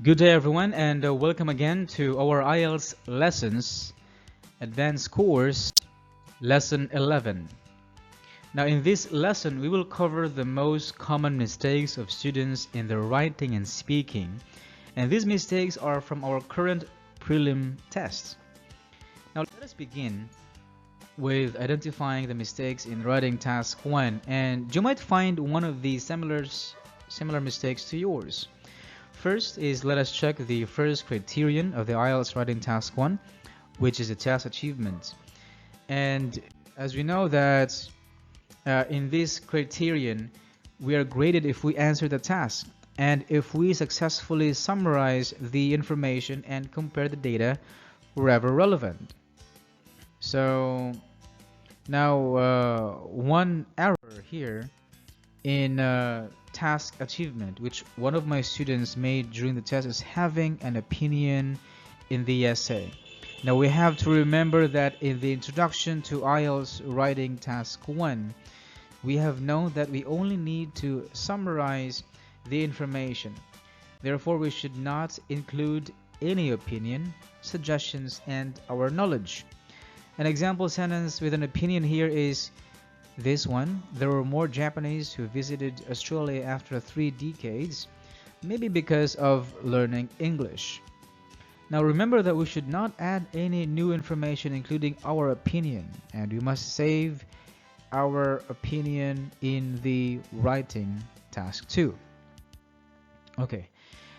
Good day, everyone, and welcome again to our IELTS lessons, advanced course, lesson 11. Now, in this lesson, we will cover the most common mistakes of students in their writing and speaking, and these mistakes are from our current prelim test. Now, let us begin with identifying the mistakes in writing task 1, and you might find one of these similar mistakes to yours. First is, let us check the first criterion of the IELTS Writing Task 1, which is the task achievement. And as we know that in this criterion, we are graded if we answer the task and if we successfully summarize the information and compare the data wherever relevant. So now one error here in task achievement, which one of my students made during the test, is having an opinion in the essay. Now we have to remember that in the introduction to IELTS Writing Task 1, we have known that we only need to summarize the information. Therefore, we should not include any opinion, suggestions, and our knowledge. An example sentence with an opinion here is this one: there were more Japanese who visited Australia after 3 decades, maybe because of learning English. Now remember that we should not add any new information including our opinion, and we must save our opinion in the writing task 2. Okay,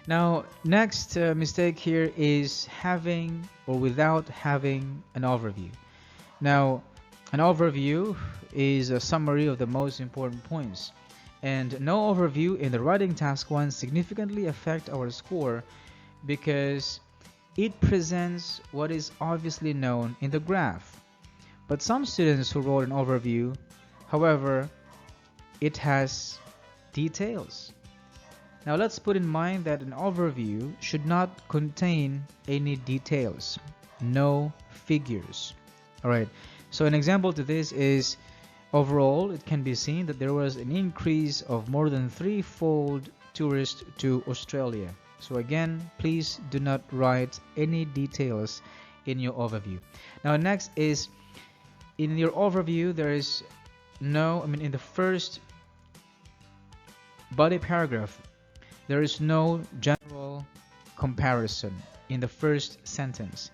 now next mistake here is having or without having an overview. Now an overview is a summary of the most important points, and no overview in the writing task 1 significantly affect our score because it presents what is obviously known in the graph. But some students who wrote an overview, however, it has details. Now let's put in mind that an overview should not contain any details, no figures. Alright, so an example to this is, overall, it can be seen that there was an increase of more than 3-fold tourists to Australia. So again, please do not write any details in your overview. Now next is, in your overview, there is in the first body paragraph, there is no general comparison in the first sentence.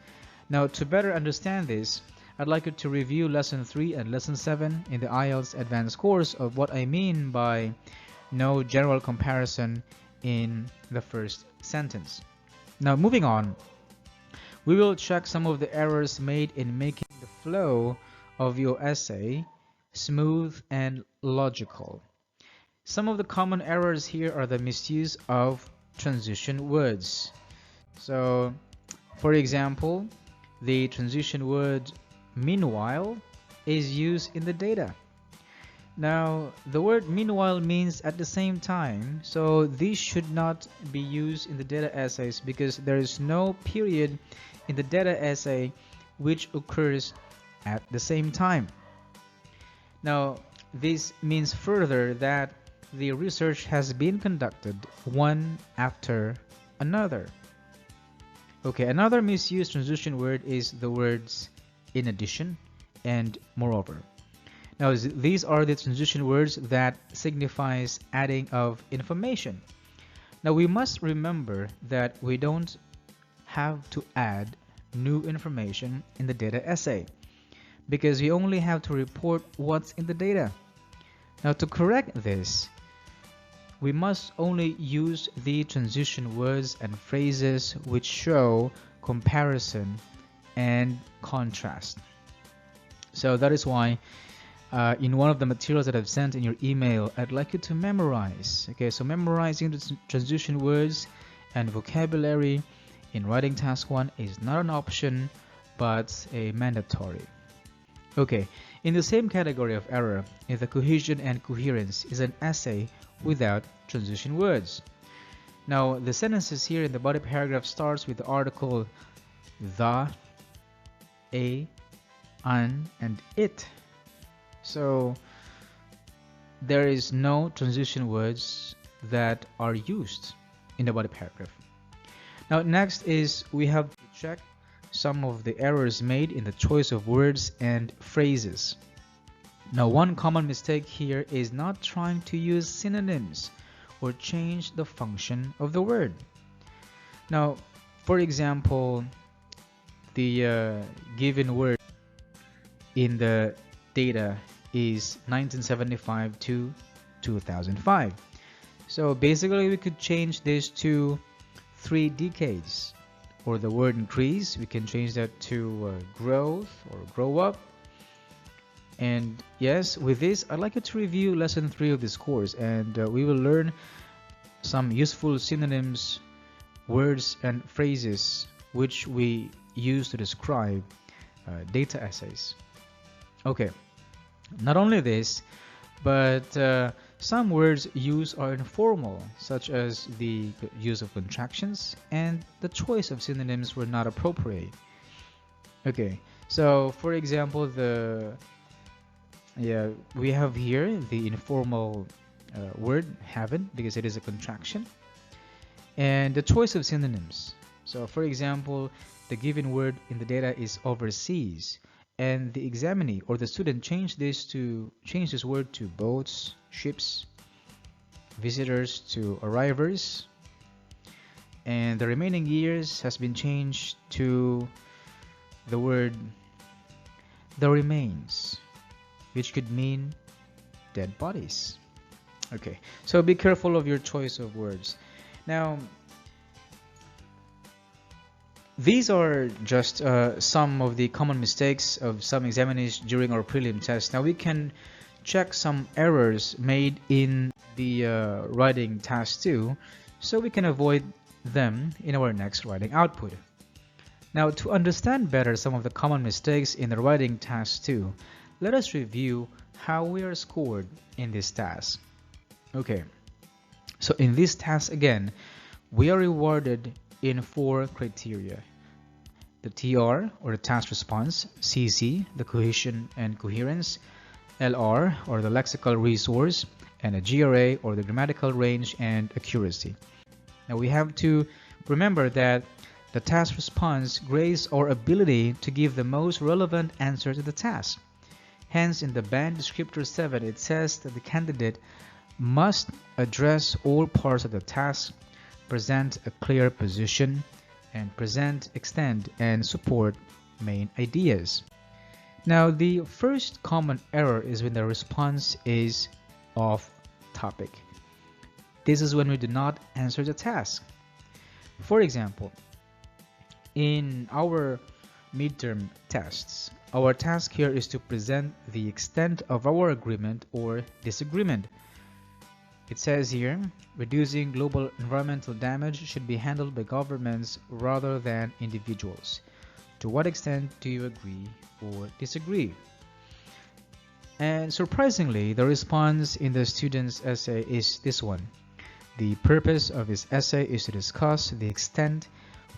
Now to better understand this, I'd like you to review lesson 3 and lesson 7 in the IELTS advanced course of what I mean by no general comparison in the first sentence. Now moving on, we will check some of the errors made in making the flow of your essay smooth and logical. Some of the common errors here are the misuse of transition words. So for example, the transition word meanwhile is used in the data. Now the word meanwhile means at the same time, so these should not be used in the data essays because there is no period in the data essay which occurs at the same time. Now this means further that the research has been conducted one after another. Okay, another misused transition word is the words in addition and moreover. Now these are the transition words that signifies adding of information. Now we must remember that we don't have to add new information in the data essay because we only have to report what's in the data. Now to correct this, we must only use the transition words and phrases which show comparison and contrast. So that is why in one of the materials that I've sent in your email, I'd like you to memorize. Okay, so memorizing the transition words and vocabulary in writing task 1 is not an option but a mandatory. Okay, in the same category of error, in the cohesion and coherence is an essay without transition words. Now the sentences here in the body paragraph starts with the article the, a, an, and it. So there is no transition words that are used in the body paragraph. Now next is we have to check some of the errors made in the choice of words and phrases. Now one common mistake here is not trying to use synonyms or change the function of the word. Now, for example, the given word in the data is 1975 to 2005. So basically we could change this to 3 decades, or the word increase, we can change that to growth or grow up. And yes, with this I'd like you to review lesson 3 of this course, and we will learn some useful synonyms, words and phrases which we use to describe data essays. Okay, not only this, but some words used are informal, such as the use of contractions, and the choice of synonyms were not appropriate. Okay, so for example, we have here the informal word haven't, because it is a contraction, and the choice of synonyms. So for example, the given word in the data is overseas, and the examinee or the student changed this word to boats, ships, visitors to arrivers, and the remaining years has been changed to the word the remains, which could mean dead bodies. Okay, so be careful of your choice of words. Now, these are just some of the common mistakes of some examinees during our prelim test. Now we can check some errors made in the writing task 2, so we can avoid them in our next writing output. Now, to understand better some of the common mistakes in the writing task 2, let us review how we are scored in this task. Okay, so in this task again, we are rewarded in 4 criteria: the TR, or the task response; CC, the cohesion and coherence; LR, or the lexical resource; and a GRA, or the grammatical range and accuracy. Now we have to remember that the task response grades our ability to give the most relevant answer to the task. Hence, in the band descriptor 7, it says that the candidate must address all parts of the task, present a clear position, and present, extend, and support main ideas. Now, the first common error is when the response is off topic. This is when we do not answer the task. For example, in our midterm tests, our task here is to present the extent of our agreement or disagreement. It says here, reducing global environmental damage should be handled by governments rather than individuals. To what extent do you agree or disagree? And surprisingly, the response in the student's essay is this one. The purpose of his essay is to discuss the extent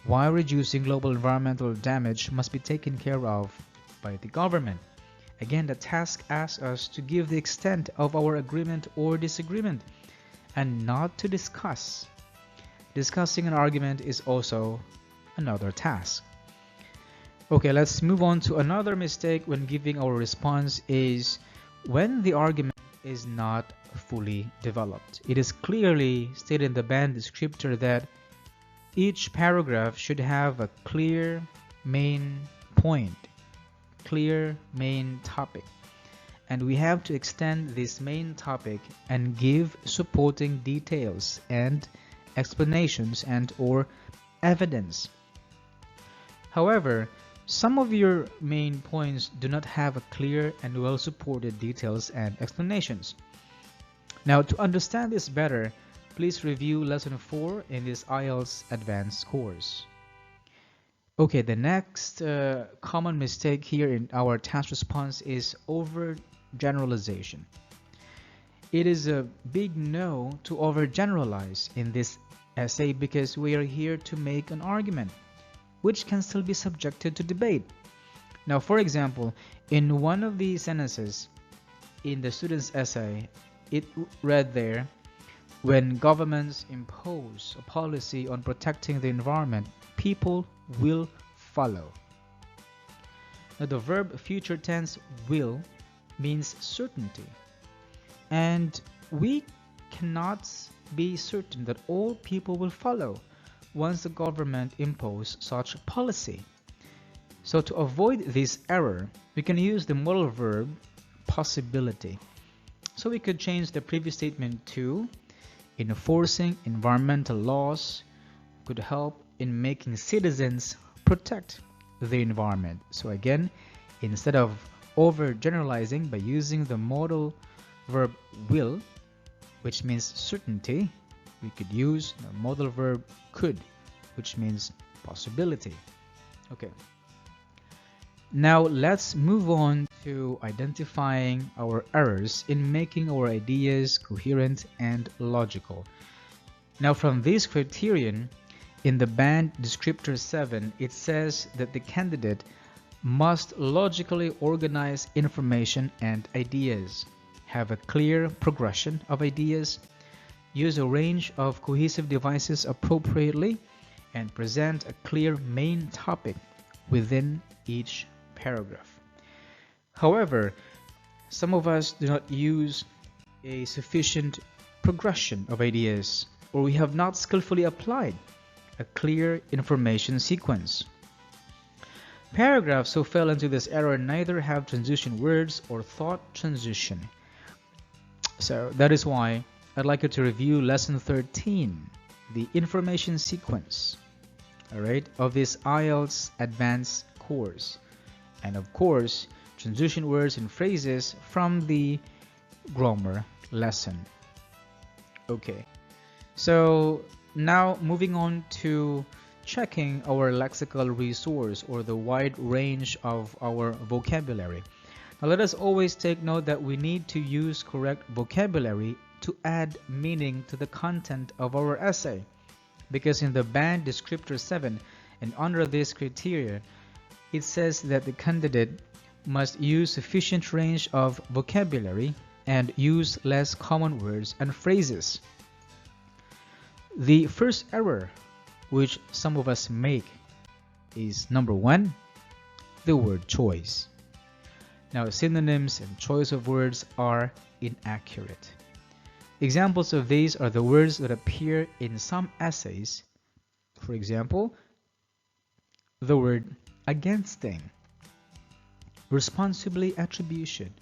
why reducing global environmental damage must be taken care of by the government. Again, the task asks us to give the extent of our agreement or disagreement, and not to discuss. Discussing an argument is also another task. Okay, let's move on to another mistake when giving our response is when the argument is not fully developed. It is clearly stated in the band descriptor that each paragraph should have a clear main point, clear main topic, and we have to extend this main topic and give supporting details and explanations and or evidence. However, some of your main points do not have a clear and well supported details and explanations. Now, to understand this better, please review lesson 4 in this IELTS Advanced course. Okay, the next common mistake here in our task response is overgeneralization. It is a big no to overgeneralize in this essay because we are here to make an argument, which can still be subjected to debate. Now, for example, in one of the sentences in the student's essay, it read there, When governments impose a policy on protecting the environment, people will follow. Now, the verb future tense will means certainty, and we cannot be certain that all people will follow once the government imposes such a policy. So to avoid this error, we can use the modal verb possibility. So we could change the previous statement to enforcing environmental laws could help in making citizens protect the environment. So again, instead of overgeneralizing by using the modal verb will, which means certainty, we could use the modal verb could, which means possibility. Okay. Now let's move on to identifying our errors in making our ideas coherent and logical. Now from this criterion, in the band descriptor 7, it says that the candidate must logically organize information and ideas, have a clear progression of ideas, use a range of cohesive devices appropriately, and present a clear main topic within each paragraph. However, some of us do not use a sufficient progression of ideas, or we have not skillfully applied a clear information sequence. Paragraphs who fell into this error neither have transition words or thought transition. So that is why I'd like you to review lesson 13, the information sequence, alright, of this IELTS advanced course. And of course, transition words and phrases from the grammar lesson. Okay, so now moving on to checking our lexical resource or the wide range of our vocabulary. Now let us always take note that we need to use correct vocabulary to add meaning to the content of our essay, because in the band descriptor 7 and under this criteria, it says that the candidate must use sufficient range of vocabulary and use less common words and phrases. The first error which some of us make is number 1, the word choice. Now, synonyms and choice of words are inaccurate. Examples of these are the words that appear in some essays. For example, the word against-ing, responsibly attribution.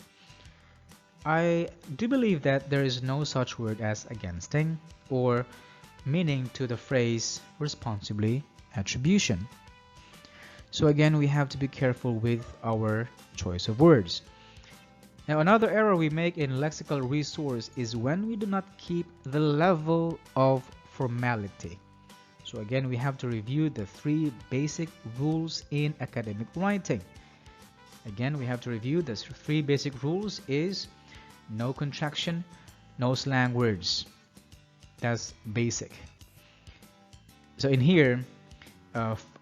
I do believe that there is no such word as against-ing or meaning to the phrase responsibly attribution. So again, we have to be careful with our choice of words. Now, another error we make in lexical resource is when we do not keep the level of formality. So again, we have to review the 3 basic rules in academic writing. Again, we have to review the 3 basic rules is no contraction, no slang words. That's basic. So in here,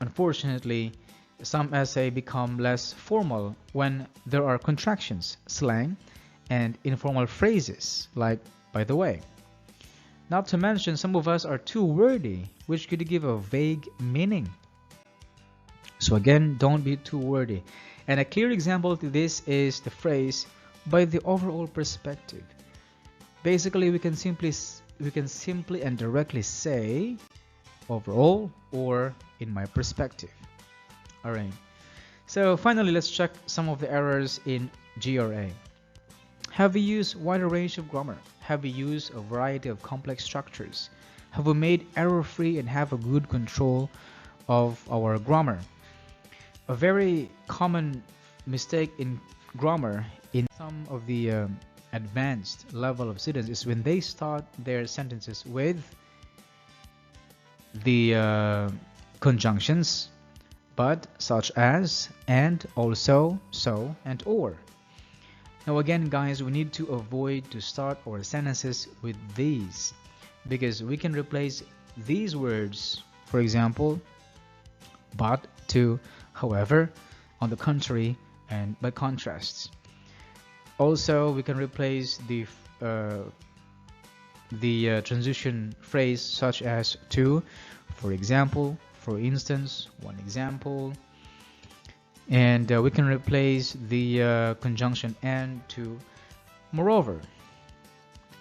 unfortunately, some essay become less formal when there are contractions, slang, and informal phrases like by the way. Not to mention, some of us are too wordy, which could give a vague meaning. So again, don't be too wordy. And a clear example to this is the phrase by the overall perspective. Basically, we can simply and directly say overall or in my perspective. Alright, so finally let's check some of the errors in GRA. Have we used a wider range of grammar? Have we used a variety of complex structures? Have we made error-free and have a good control of our grammar? A very common mistake in grammar in some of the advanced level of students is when they start their sentences with the conjunctions but, such as, and, also, so, and or. Now again guys, we need to avoid to start our sentences with these, because we can replace these words, for example, but, to, however, on the contrary, and by contrast. Also, we can replace the the transition phrase such as to, for example, for instance, one example, and we can replace the conjunction and to moreover.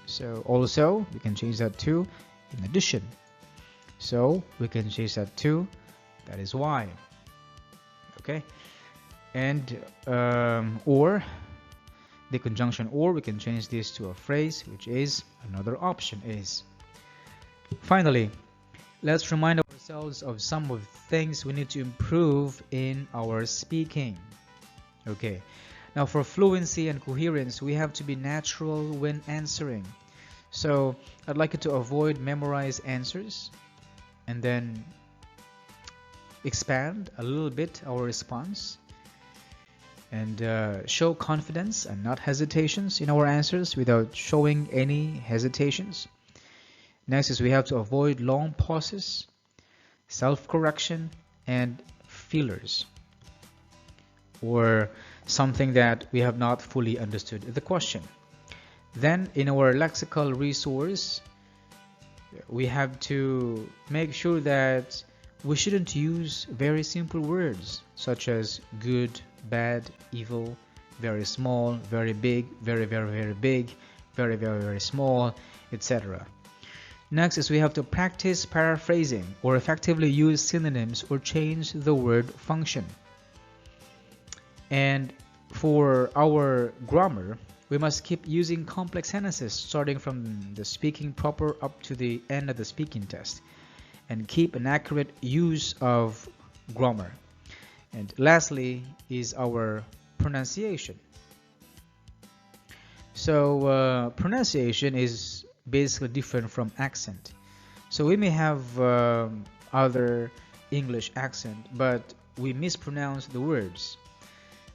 So also we can change that to in addition. So we can change that to that is why. Okay, and or the conjunction or, we can change this to a phrase, which is another option is. Finally, let's remind ourselves of some of the things we need to improve in our speaking. Okay, now for fluency and coherence, we have to be natural when answering. So I'd like you to avoid memorized answers and then expand a little bit our response and show confidence and not hesitations in our answers without showing any hesitations. Next is we have to avoid long pauses, self-correction, and fillers, or something that we have not fully understood the question. Then in our lexical resource, we have to make sure that we shouldn't use very simple words such as good, bad, evil, very small, very big, very, very, very big, very, very, very small, etc. Next is we have to practice paraphrasing or effectively use synonyms or change the word function. And for our grammar, we must keep using complex sentences starting from the speaking proper up to the end of the speaking test, and keep an accurate use of grammar. And lastly is our pronunciation. So pronunciation is basically different from accent. So we may have other English accent, but we mispronounce the words.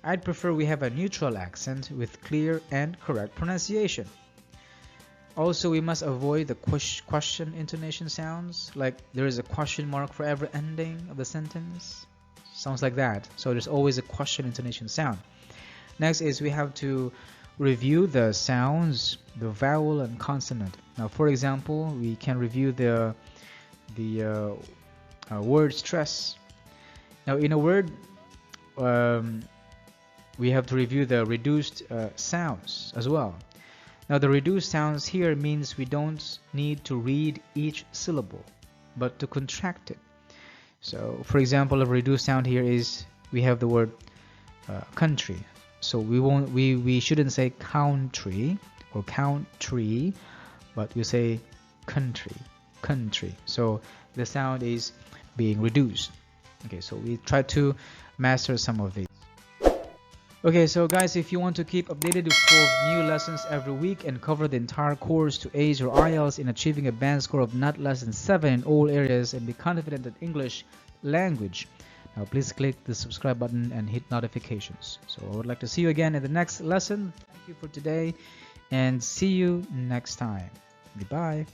I'd prefer we have a neutral accent with clear and correct pronunciation. Also, we must avoid the question intonation sounds, like there is a question mark for every ending of the sentence. Sounds like that. So there's always a question intonation sound. Next is we have to review the sounds, the vowel and consonant. Now, for example, we can review the word stress. Now, in a word, we have to review the reduced sounds as well. Now, the reduced sounds here means we don't need to read each syllable, but to contract it. So, for example, a reduced sound here is we have the word country. So we shouldn't say country or country, but we say country, country. So the sound is being reduced. Okay, so we try to master some of these. Okay, so guys, if you want to keep updated with new lessons every week and cover the entire course to ace your IELTS in achieving a band score of not less than 7 in all areas and be confident in English language, now please click the subscribe button and hit notifications. So I would like to see you again in the next lesson. Thank you for today and see you next time. Goodbye.